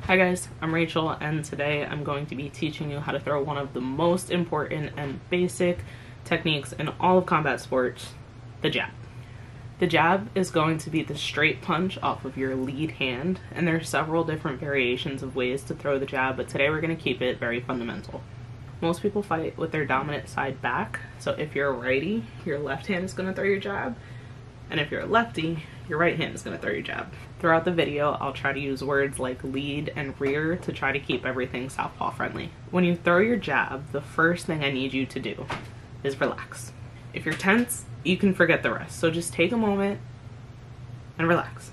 Hi guys, I'm Rachel, and today I'm going to be teaching you how to throw one of the most important and basic techniques in all of combat sports, the jab. The jab is going to be the straight punch off of your lead hand, and there are several different variations of ways to throw the jab, but today we're going to keep it very fundamental. Most people fight with their dominant side back, so if you're a righty, your left hand is going to throw your jab, and if you're a lefty, your right hand is going to throw your jab. Throughout the video, I'll try to use words like lead and rear to try to keep everything southpaw friendly. When you throw your jab, the first thing I need you to do is relax. If you're tense, you can forget the rest, so just take a moment and relax.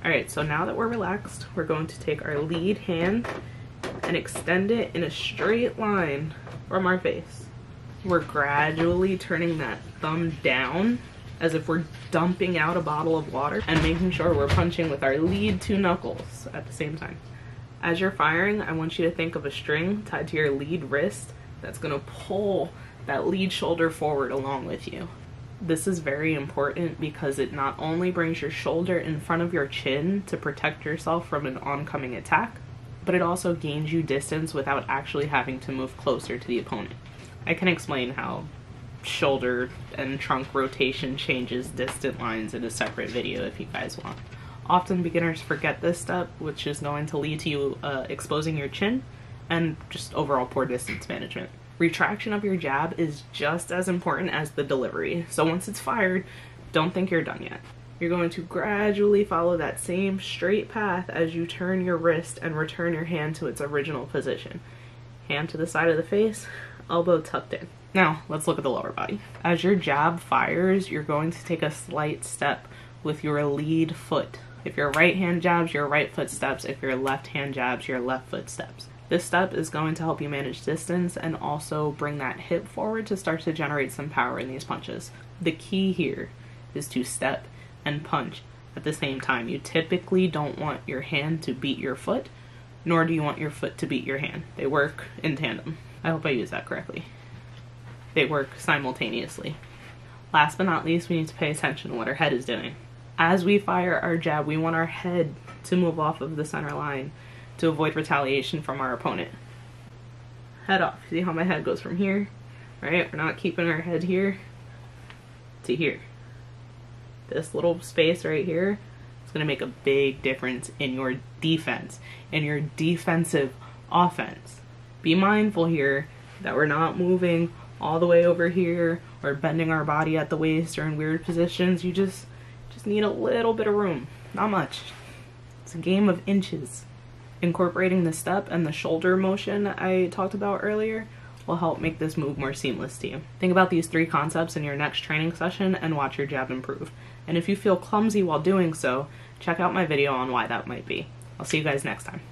Alright, so now that we're relaxed, we're going to take our lead hand and extend it in a straight line from our face. We're gradually turning that thumb down as if we're dumping out a bottle of water and making sure we're punching with our lead two knuckles at the same time. As you're firing, I want you to think of a string tied to your lead wrist that's gonna pull that lead shoulder forward along with you. This is very important because it not only brings your shoulder in front of your chin to protect yourself from an oncoming attack, but it also gains you distance without actually having to move closer to the opponent. I can explain how shoulder and trunk rotation changes distant lines in a separate video if you guys want. Often beginners forget this step, which is going to lead to you exposing your chin and just overall poor distance management. Retraction of your jab is just as important as the delivery, so once it's fired, don't think you're done yet. You're going to gradually follow that same straight path as you turn your wrist and return your hand to its original position. Hand to the side of the face, elbow tucked in. Now, let's look at the lower body. As your jab fires, you're going to take a slight step with your lead foot. If your right hand jabs, your right foot steps. If your left hand jabs, your left foot steps. This step is going to help you manage distance and also bring that hip forward to start to generate some power in these punches. The key here is to step and punch at the same time. You typically don't want your hand to beat your foot, nor do you want your foot to beat your hand. They work in tandem. I hope I used that correctly. They work simultaneously. Last but not least, we need to pay attention to what our head is doing. As we fire our jab, we want our head to move off of the center line to avoid retaliation from our opponent. Head off. See how my head goes from here, right? We're not keeping our head here to here. This little space right here is going to make a big difference in your defense, in your defensive offense. Be mindful here that we're not moving all the way over here or bending our body at the waist or in weird positions. You just need a little bit of room, not much. It's a game of inches. Incorporating the step and the shoulder motion I talked about earlier will help make this move more seamless to you. Think about these three concepts in your next training session and watch your jab improve. And if you feel clumsy while doing so, check out my video on why that might be. I'll see you guys next time.